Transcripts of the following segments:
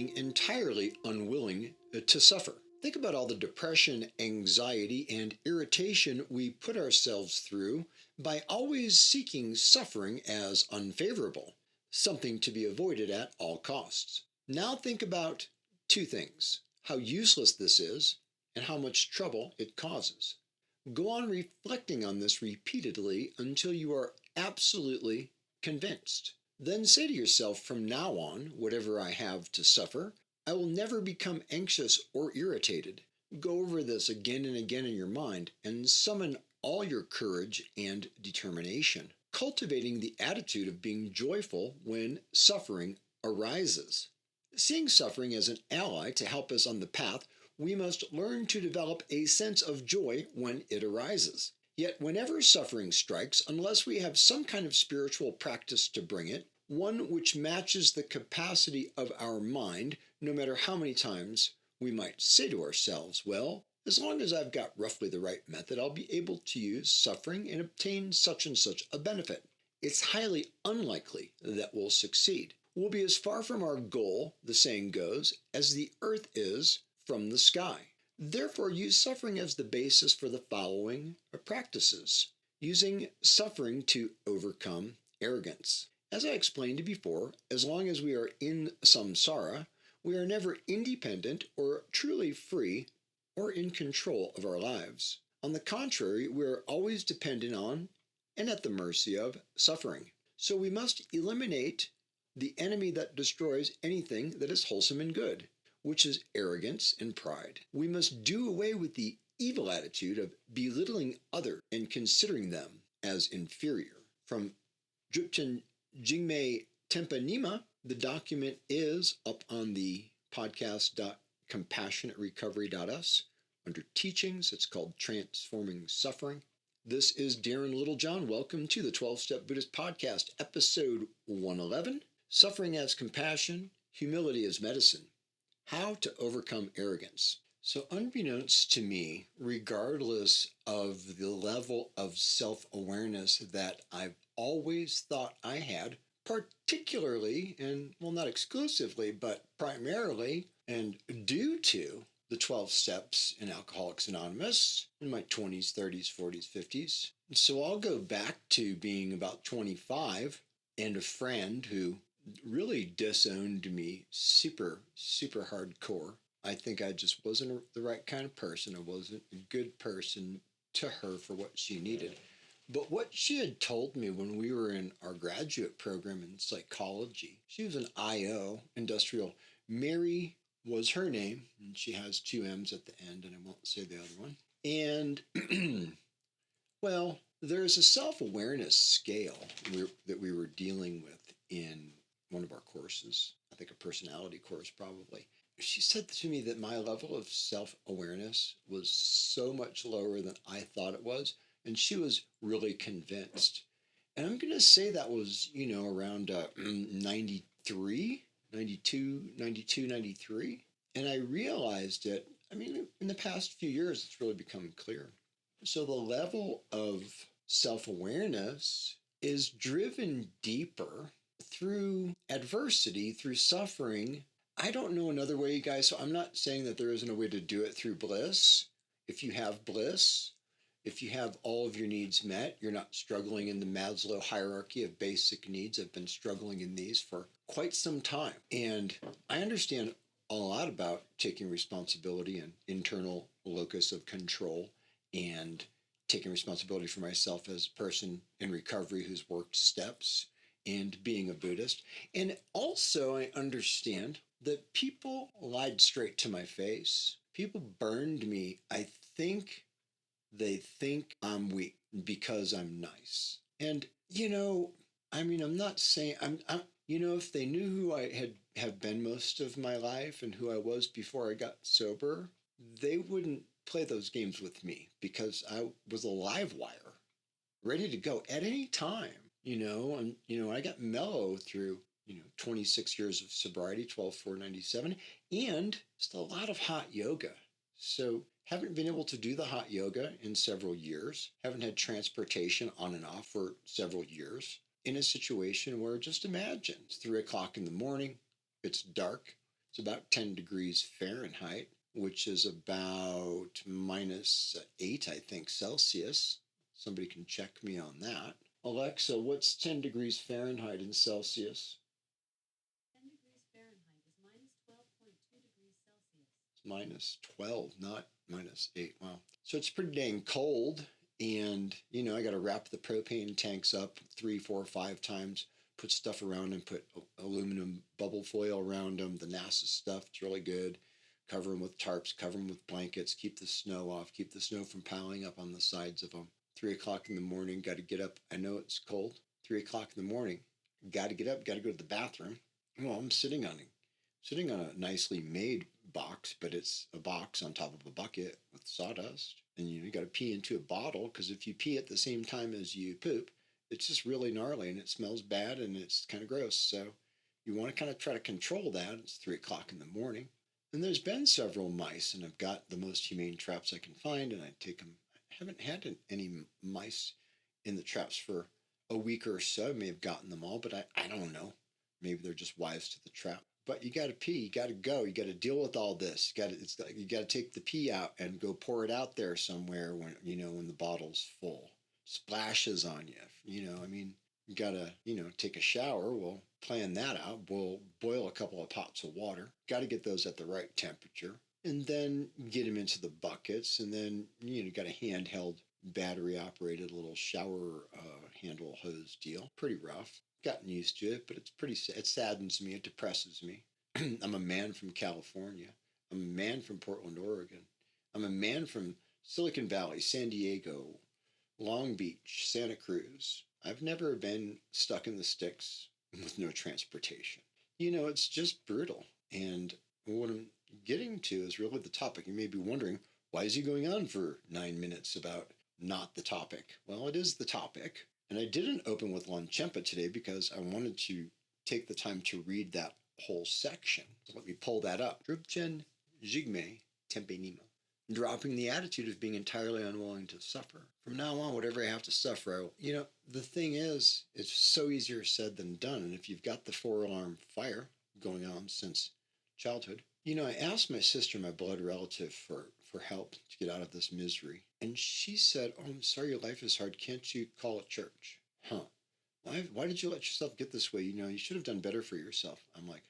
being entirely unwilling to suffer. Think about all the depression, anxiety, and irritation we put ourselves through by always seeking suffering as unfavorable, something to be avoided at all costs. Now think about two things: how useless this is and how much trouble it causes. Go on reflecting on this repeatedly until you are absolutely convinced. Then say to yourself, from now on, whatever I have to suffer, I will never become anxious or irritated. Go over this again and again in your mind and summon all your courage and determination, cultivating the attitude of being joyful when suffering arises. Seeing suffering as an ally to help us on the path, we must learn to develop a sense of joy when it arises. Yet whenever suffering strikes, unless we have some kind of spiritual practice to bring it, one which matches the capacity of our mind, no matter how many times we might say to ourselves, well, as long as I've got roughly the right method, I'll be able to use suffering and obtain such and such a benefit. It's highly unlikely that we'll succeed. We'll be as far from our goal, the saying goes, as the earth is from the sky. Therefore, use suffering as the basis for the following practices. Using suffering to overcome arrogance. As I explained before, as long as we are in samsara, we are never independent or truly free or in control of our lives. On the contrary, we are always dependent on and at the mercy of suffering. So we must eliminate the enemy that destroys anything that is wholesome and good, which is arrogance and pride. We must do away with the evil attitude of belittling others and considering them as inferior. From Dodrupchen, Jigme, Tenpe, Nyima, the document is up on the podcast.compassionaterecovery.us under teachings. It's called Transforming Suffering. This is Darren Littlejohn. Welcome to the 12-Step Buddhist Podcast, episode 111, Suffering as Compassion, Humility as Medicine. How to overcome arrogance. So unbeknownst to me, regardless of the level of self-awareness that I've always thought I had, particularly, and well, not exclusively, but primarily, and due to the 12 steps in Alcoholics Anonymous in my 20s, 30s, 40s, 50s. So I'll go back to being about 25 and a friend who really disowned me super hardcore. I think I just wasn't the right kind of person. I wasn't a good person to her for what she needed. But what she had told me when we were in our graduate program in psychology, she was an IO, industrial. Mary was her name, and she has two M's at the end, and I won't say the other one. And, well, there's a self-awareness scale that we were dealing with in one of our courses, I think a personality course probably. She said to me that my level of self-awareness was so much lower than I thought it was, and she was really convinced. And I'm going to say that was, around 93, 93. And I realized it, in the past few years, it's really become clear. So the level of self-awareness is driven deeper through adversity, through suffering. I don't know another way, you guys, so I'm not saying that there isn't a way to do it through bliss. If you have bliss, if you have all of your needs met, you're not struggling in the Maslow hierarchy of basic needs. I've been struggling in these for quite some time. And I understand a lot about taking responsibility and internal locus of control and taking responsibility for myself as a person in recovery who's worked steps and being a Buddhist. And also I understand that people lied straight to my face. People burned me. I think they think I'm weak because I'm nice. And, I'm not saying, if they knew who I have been most of my life and who I was before I got sober, they wouldn't play those games with me because I was a live wire, ready to go at any time, I got mellow through 26 years of sobriety, 12-4-97, and just a lot of hot yoga. So haven't been able to do the hot yoga in several years, haven't had transportation on and off for several years, in a situation where just imagine it's 3 o'clock in the morning, it's dark, It's about 10 degrees Fahrenheit, which is about -8, I think, Celsius. Somebody can check me on that. Alexa, what's 10 degrees Fahrenheit in Celsius? 10 degrees Fahrenheit is -12.2 degrees Celsius. It's -12, not -8. Wow. So it's pretty dang cold. And, I got to wrap the propane tanks up 3, 4, 5 times, put stuff around them, put aluminum bubble foil around them, the NASA stuff. It's really good. Cover them with tarps, cover them with blankets, keep the snow off, keep the snow from piling up on the sides of them. 3 o'clock in the morning, got to get up. I know it's cold. 3 o'clock in the morning, got to get up, got to go to the bathroom. Well, I'm sitting on a nicely made box, but it's a box on top of a bucket with sawdust. And you got to pee into a bottle, because if you pee at the same time as you poop, it's just really gnarly and it smells bad and it's kind of gross. So you want to kind of try to control that. It's 3 o'clock in the morning. And there's been several mice, and I've got the most humane traps I can find, and I take them. I haven't had any mice in the traps for a week or so. I may have gotten them all, but I don't know. Maybe they're just wise to the trap. But you got to pee, you got to go, you got to deal with all this. You got to take the pee out and go pour it out there somewhere when the bottle's full. Splashes on you. You got to take a shower. We'll plan that out. We'll boil a couple of pots of water. Got to get those at the right temperature, and then get them into the buckets, and then got a handheld battery operated little shower handle hose deal. Pretty rough. Gotten used to it, but it saddens me, it depresses me. I'm a man from California. I'm a man from Portland, Oregon. I'm a man from Silicon Valley, San Diego, Long Beach, Santa Cruz. I've never been stuck in the sticks with no transportation. It's just brutal. And what I'm getting to is really the topic. You may be wondering, why is he going on for 9 minutes about not the topic? Well, it is the topic. And I didn't open with Tenpe today because I wanted to take the time to read that whole section. So let me pull that up. Dodrupchen, Jigme, Tenpe, Nyima. Dropping the attitude of being entirely unwilling to suffer. From now on, whatever I have to suffer, I will. The thing is, it's so easier said than done. And if you've got the 4-alarm fire going on since childhood, I asked my sister, my blood relative, for help to get out of this misery. And she said, "Oh, I'm sorry your life is hard. Can't you call a church?" Huh. Why did you let yourself get this way? You should have done better for yourself. I'm like,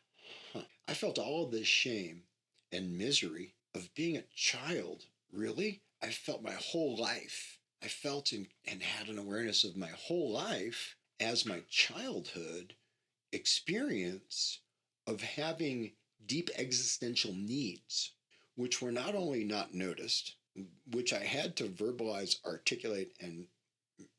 huh. I felt all of this shame and misery of being a child. Really? I felt my whole life. I felt and had an awareness of my whole life as my childhood experience of having deep existential needs, which were not only not noticed, which I had to verbalize, articulate, and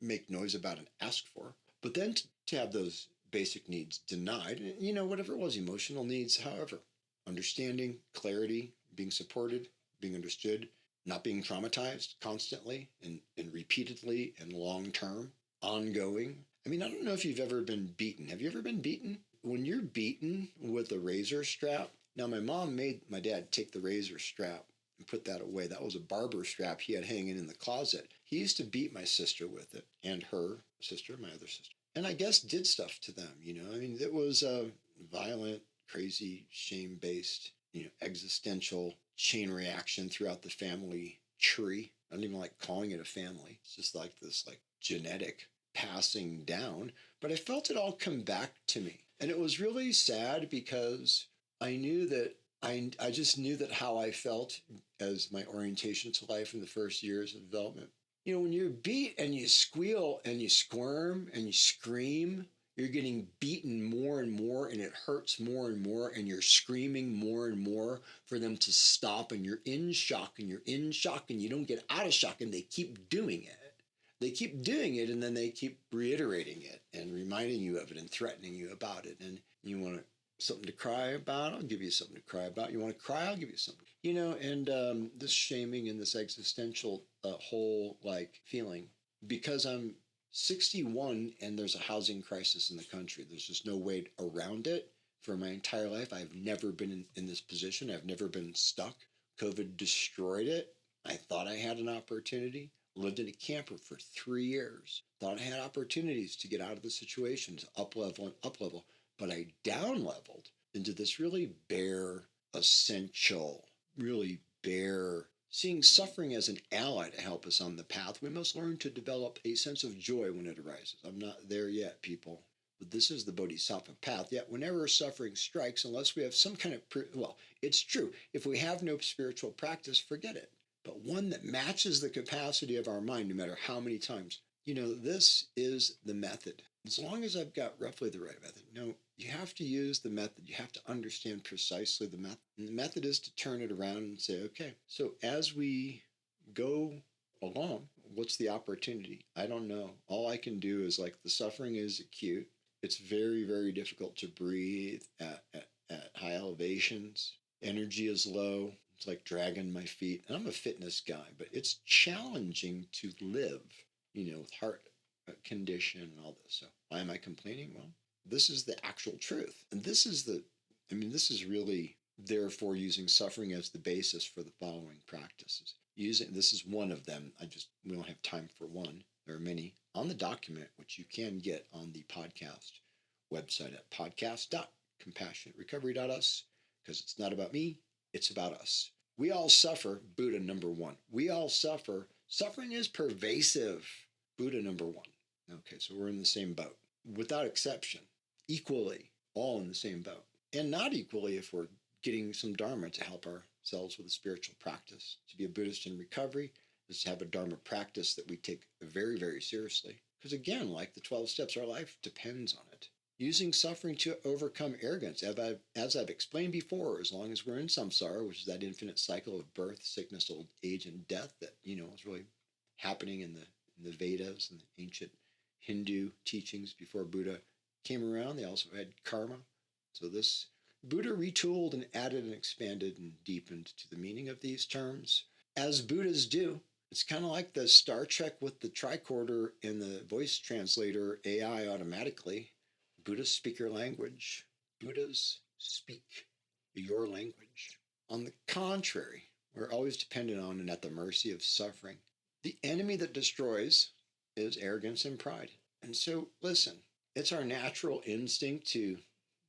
make noise about and ask for, but then to have those basic needs denied, whatever it was, emotional needs, however, understanding, clarity, being supported, being understood, not being traumatized constantly and repeatedly and long-term, ongoing. I don't know if you've ever been beaten. Have you ever been beaten? When you're beaten with a razor strap, now my mom made my dad take the razor strap and put that away. That was a barber strap he had hanging in the closet. He used to beat my sister with it, and her sister, my other sister. And I guess did stuff to them, It was a violent, crazy, shame-based, existential chain reaction throughout the family tree. I don't even like calling it a family. It's just like this genetic passing down. But I felt it all come back to me. And it was really sad because I knew that I just knew that how I felt as my orientation to life in the first years of development. When you're beat and you squeal and you squirm and you scream, you're getting beaten more and more, and it hurts more and more, and you're screaming more and more for them to stop, and you're in shock and you're in shock and you don't get out of shock, and they keep doing it. They keep doing it, and then they keep reiterating it and reminding you of it and threatening you about it. And you want something to cry about? I'll give you something to cry about. You want to cry? I'll give you something. And this shaming and this existential whole feeling, because I'm 61 and there's a housing crisis in the country. There's just no way around it. For my entire life, I've never been in this position. I've never been stuck. COVID destroyed it. I thought I had an opportunity. Lived in a camper for 3 years. Thought I had opportunities to get out of the situation, to up level, but I down leveled into this really bare essential, really bare, seeing suffering as an ally to help us on the path. We must learn to develop a sense of joy when it arises. I'm not there yet, people. But this is the Bodhisattva path. Yet, whenever suffering strikes, unless we have some kind of, it's true. If we have no spiritual practice, forget it. But one that matches the capacity of our mind, no matter how many times. This is the method. As long as I've got roughly the right method. No, you have to use the method. You have to understand precisely the method. And the method is to turn it around and say, okay, so as we go along, what's the opportunity? I don't know. All I can do is, like, the suffering is acute. It's very, very difficult to breathe at high elevations. Energy is low. It's like dragging my feet. And I'm a fitness guy, but it's challenging to live, with heart condition and all this. So why am I complaining? Well, this is the actual truth. And this is really, therefore, using suffering as the basis for the following practices. This is one of them. We don't have time for one. There are many on the document, which you can get on the podcast website at podcast.compassionaterecovery.us, because it's not about me, it's about us. We all suffer, Buddha number one. We all suffer. Suffering is pervasive, Buddha number one. Okay, so we're in the same boat, without exception, equally, all in the same boat. And not equally if we're getting some Dharma to help ourselves with a spiritual practice. To be a Buddhist in recovery is to have a Dharma practice that we take very, very seriously. Because again, like the 12 steps, our life depends on it. Using suffering to overcome arrogance, as I've explained before, as long as we're in samsara, which is that infinite cycle of birth, sickness, old age, and death that, is really happening in the Vedas and the ancient Hindu teachings before Buddha came around. They also had karma. So this Buddha retooled and added and expanded and deepened to the meaning of these terms, as Buddhas do. It's kind of like the Star Trek with the tricorder and the voice translator AI automatically. Buddhas speak your language. Buddhas speak your language. On the contrary, we're always dependent on and at the mercy of suffering. The enemy that destroys is arrogance and pride. And so, listen, it's our natural instinct to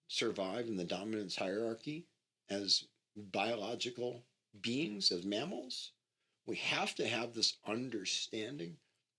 survive in the dominance hierarchy as biological beings, as mammals. We have to have this understanding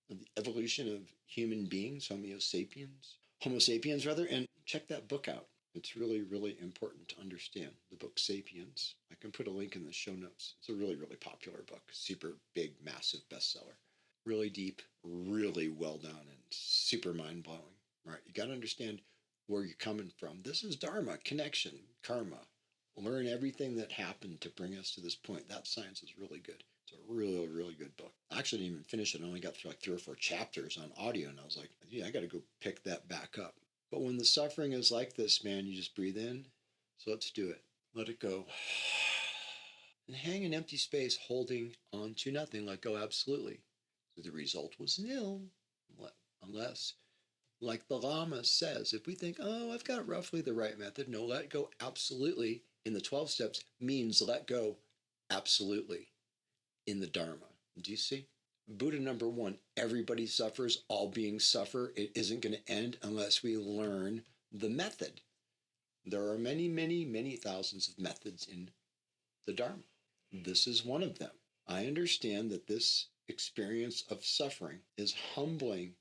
of the evolution of human beings, Homo sapiens, and check that book out. It's really, really important to understand the book Sapiens. I can put a link in the show notes. It's a really, really popular book, super big, massive bestseller. Really deep, really well done, and super mind-blowing. Right? You got to understand where you're coming from. This is Dharma, connection, karma. Learn everything that happened to bring us to this point. That science is really good. It's a really, really good book. I actually didn't even finish it. I only got through like 3 or 4 chapters on audio, and I was like, yeah, I got to go pick that back up. But when the suffering is like this, man, you just breathe in. So let's do it. Let it go. And hang in empty space, holding on to nothing. Let go absolutely. So the result was nil. Unless, like the Lama says, if we think, oh, I've got roughly the right method. No, let go absolutely in the 12 steps means let go absolutely in the Dharma. Do you see? Buddha number one, everybody suffers, all beings suffer. It isn't going to end unless we learn the method. There are many, many, many thousands of methods in the Dharma. This is one of them. I understand that this experience of suffering is humbling.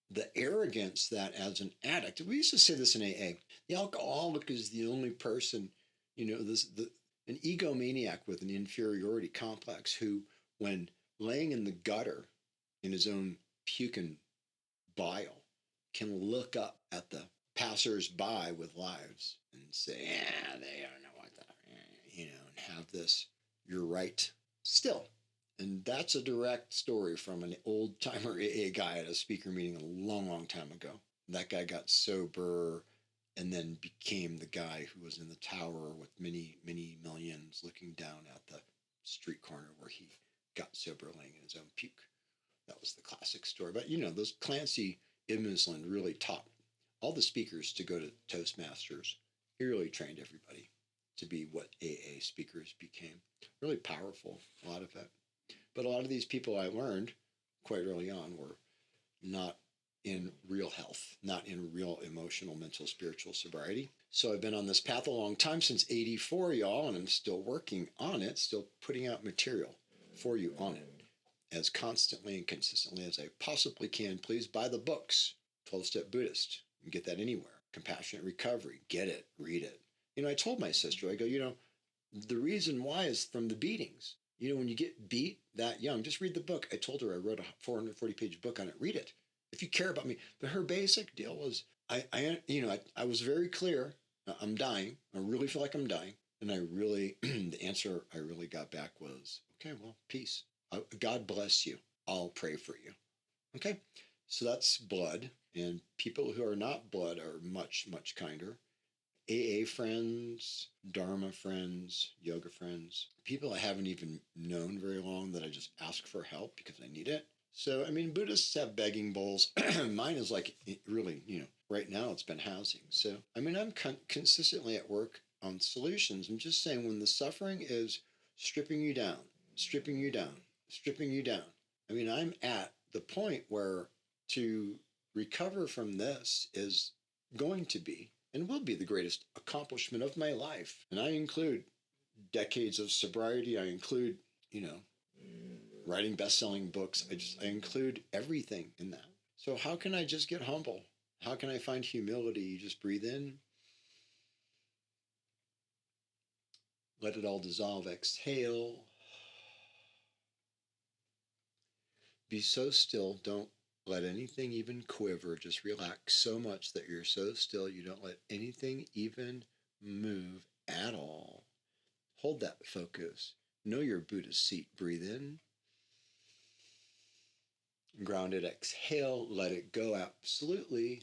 The arrogance that as an addict, we used to say this in AA, the alcoholic is the only person, an egomaniac with an inferiority complex who, when laying in the gutter in his own puke and bile, can look up at the passers-by with lives and say, yeah, they don't know what that, and have this, you're right, still. And that's a direct story from an old-timer AA guy at a speaker meeting a long, long time ago. That guy got sober and then became the guy who was in the tower with many, many millions looking down at the street corner where he got sober laying in his own puke. That was the classic story. But, those Clancy Ibmislund really taught all the speakers to go to Toastmasters. He really trained everybody to be what AA speakers became. Really powerful, a lot of it. But a lot of these people I learned quite early on were not in real health, not in real emotional, mental, spiritual sobriety. So I've been on this path a long time, since 84, y'all, and I'm still working on it, still putting out material for you on it as constantly and consistently as I possibly can. Please buy the books, 12-Step Buddhist. You can get that anywhere. Compassionate Recovery. Get it. Read it. I told my sister, I go, the reason why is from the beatings. When you get beat that young, just read the book. I told her I wrote a 440-page book on it. Read it if you care about me. But her basic deal was, I was very clear. I'm dying. I really feel like I'm dying. And the answer I really got back was, okay, well, peace. God bless you. I'll pray for you. Okay? So that's blood. And people who are not blood are much, much kinder. AA friends, Dharma friends, yoga friends, people I haven't even known very long that I just ask for help because I need it. So, Buddhists have begging bowls. Mine is like really, right now it's been housing. So, I'm consistently at work on solutions. I'm just saying, when the suffering is stripping you down, stripping you down, stripping you down. I'm at the point where to recover from this is going to be and will be the greatest accomplishment of my life. And I include decades of sobriety. I include, writing best-selling books. I include everything in that. So how can I just get humble? How can I find humility? You just breathe in. Let it all dissolve. Exhale. Be so still. Don't let anything even quiver. Just relax so much that you're so still you don't let anything even move at all. Hold that focus. Know your Buddhist seat. Breathe in. Ground it. Exhale. Let it go absolutely.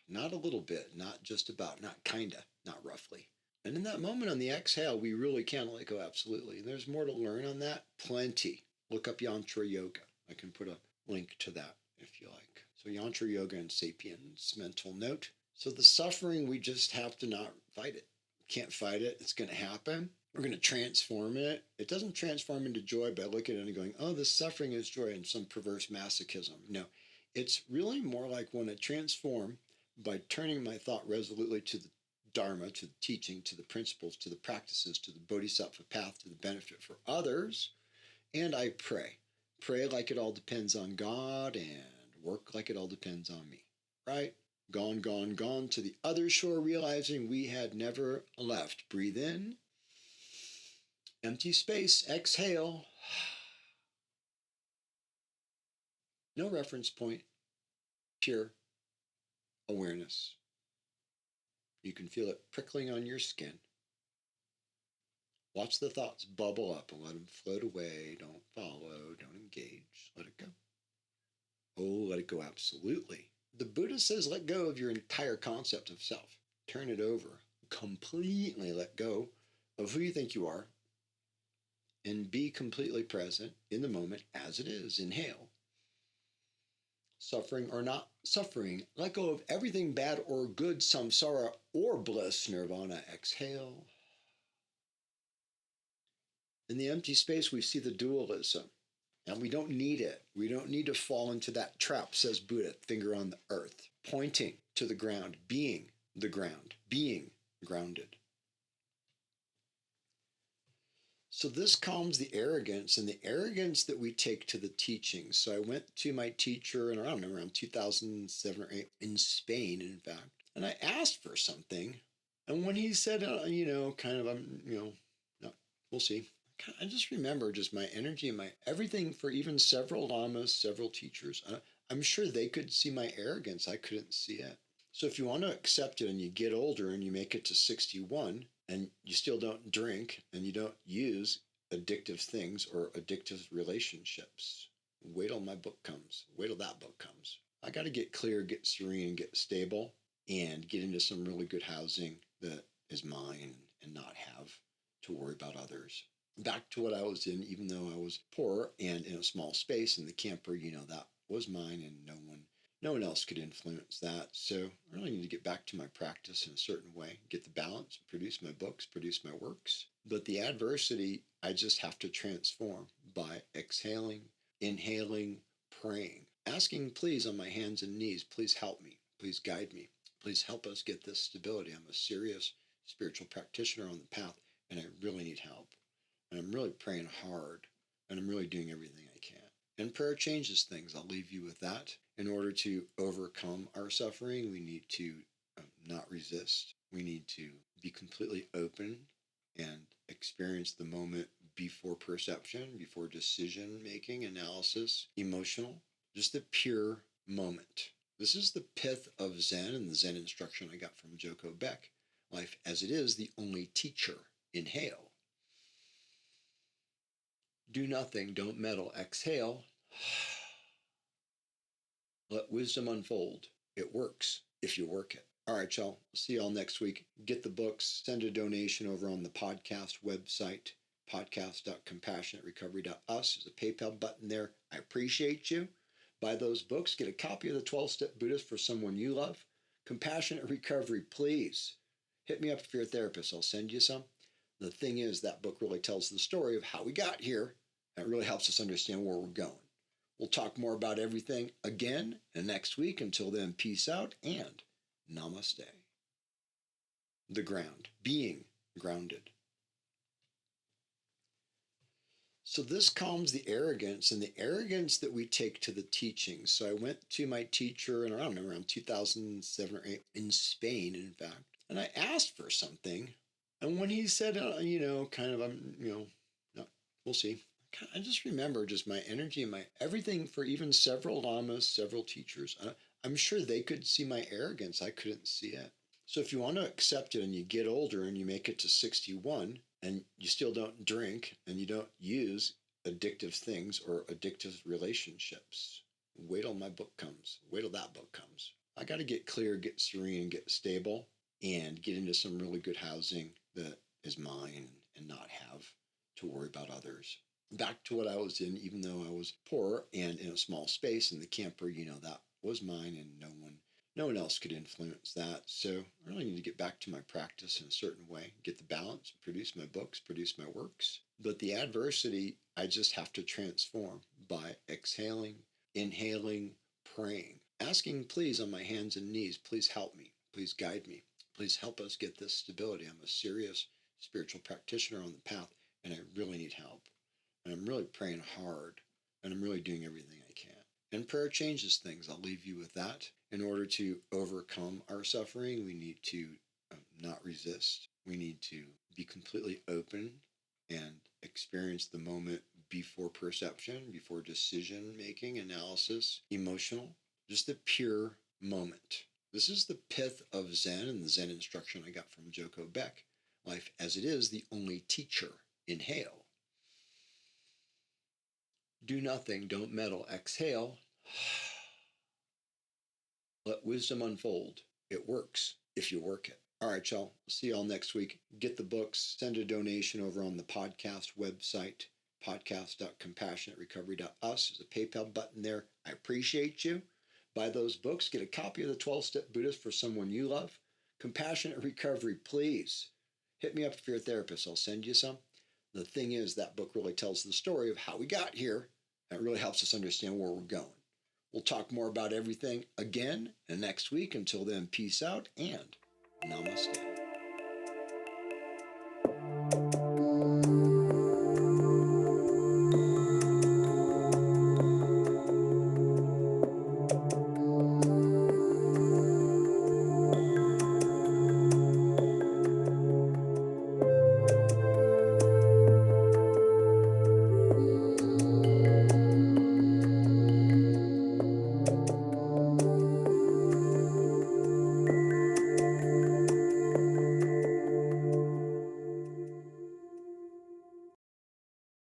Not a little bit. Not just about. Not kinda. Not roughly. And in that moment on the exhale, we really can let go absolutely. And there's more to learn on that. Plenty. Look up Yantra Yoga. I can put a link to that if you like. So Yantra Yoga and Sapiens, mental note. So the suffering, we just have to not fight it. Can't fight it. It's going to happen. We're going to transform it. It doesn't transform into joy by looking at it and going, oh, this suffering is joy, and some perverse masochism. No, it's really more like when I transform by turning my thought resolutely to the Dharma, to the teaching, to the principles, to the practices, to the Bodhisattva path, to the benefit for others. And I pray. Pray like it all depends on God, and work like it all depends on me. Right? Gone, gone, gone to the other shore, realizing we had never left. Breathe in. Empty space. Exhale. No reference point. Pure awareness. You can feel it prickling on your skin. Watch the thoughts bubble up and let them float away. Don't follow. Don't engage. Let it go. Oh, let it go absolutely. The Buddha says let go of your entire concept of self. Turn it over. Completely let go of who you think you are and be completely present in the moment as it is. Inhale. Suffering or not suffering. Let go of everything bad or good, samsara or bliss, nirvana. Exhale. In the empty space, we see the dualism. And we don't need it. We don't need to fall into that trap, says Buddha, finger on the earth, pointing to the ground, being the ground, being grounded. So this calms the arrogance, and the arrogance that we take to the teachings. So I went to my teacher in around 2007 or 8 in Spain, in fact, and I asked for something. And when he said, we'll see. I just remember just my energy and my everything for even several lamas, several teachers. I'm sure they could see my arrogance. I couldn't see it. So if you want to accept it and you get older and you make it to 61 and you still don't drink and you don't use addictive things or addictive relationships, wait till my book comes. Wait till that book comes. I got to get clear, get serene, get stable, and get into some really good housing that is mine and not have to worry about others. Back to what I was in, even though I was poor and in a small space in the camper, that was mine, and no one else could influence that. So I really need to get back to my practice in a certain way, get the balance, produce my books, produce my works. But the adversity, I just have to transform by exhaling, inhaling, praying. asking please on my hands and knees, please help me, please guide me, please help us get this stability. I'm a serious spiritual practitioner on the path, and I really need help. And I'm really praying hard, and I'm really doing everything I can. And prayer changes things. I'll leave you with that. In order to overcome our suffering, we need to not resist. We need to be completely open and experience the moment before perception, before decision making, analysis, emotional, just the pure moment. This is the pith of Zen and the Zen instruction I got from Joko Beck. Life as it is, the only teacher. Inhale. Do nothing, don't meddle. Exhale. Let wisdom unfold. It works if you work it. All right, y'all. See y'all next week. Get the books. Send a donation over on the podcast website, podcast.compassionaterecovery.us. There's a PayPal button there. I appreciate you. Buy those books. Get a copy of the 12-Step Buddhist for someone you love. Compassionate Recovery, please. Hit me up if you're a therapist. I'll send you some. The thing is, that book really tells the story of how we got here. It really helps us understand where we're going. We'll talk more about everything again next week. Until then, peace out and namaste. The ground, being grounded. So this calms the arrogance, and the arrogance that we take to the teachings. So I went to my teacher in around 2007 or 8 in Spain, in fact, and I asked for something. And when he said, we'll see. I just remember just my energy and my everything for even several lamas, several teachers. I'm sure they could see my arrogance. I couldn't see it. So if you want to accept it and you get older and you make it to 61 and you still don't drink and you don't use addictive things or addictive relationships, wait till my book comes. Wait till that book comes. I got to get clear, get serene, get stable, and get into some really good housing that is mine and not have to worry about others. Back to what I was in, even though I was poor and in a small space in the camper, that was mine, and no one else could influence that. So I really need to get back to my practice in a certain way, get the balance, produce my books, produce my works. But the adversity, I just have to transform by exhaling, inhaling, praying, asking please on my hands and knees, please help me, please guide me, please help us get this stability. I'm a serious spiritual practitioner on the path, and I really need help. And I'm really praying hard, and I'm really doing everything I can. And prayer changes things. I'll leave you with that. In order to overcome our suffering, we need to not resist. We need to be completely open and experience the moment before perception, before decision making, analysis, emotional, just the pure moment. This is the pith of Zen and the Zen instruction I got from Joko Beck. Life as it is, the only teacher. Inhale. Do nothing, don't meddle. Exhale. Let wisdom unfold. It works if you work it. All right, y'all. See y'all next week. Get the books. Send a donation over on the podcast website, podcast.compassionaterecovery.us. There's a PayPal button there. I appreciate you. Buy those books. Get a copy of the 12-Step Buddhist for someone you love. Compassionate Recovery, please. Hit me up if you're a therapist. I'll send you some. The thing is, that book really tells the story of how we got here. It really helps us understand where we're going. We'll talk more about everything again next week. Until then, peace out and namaste.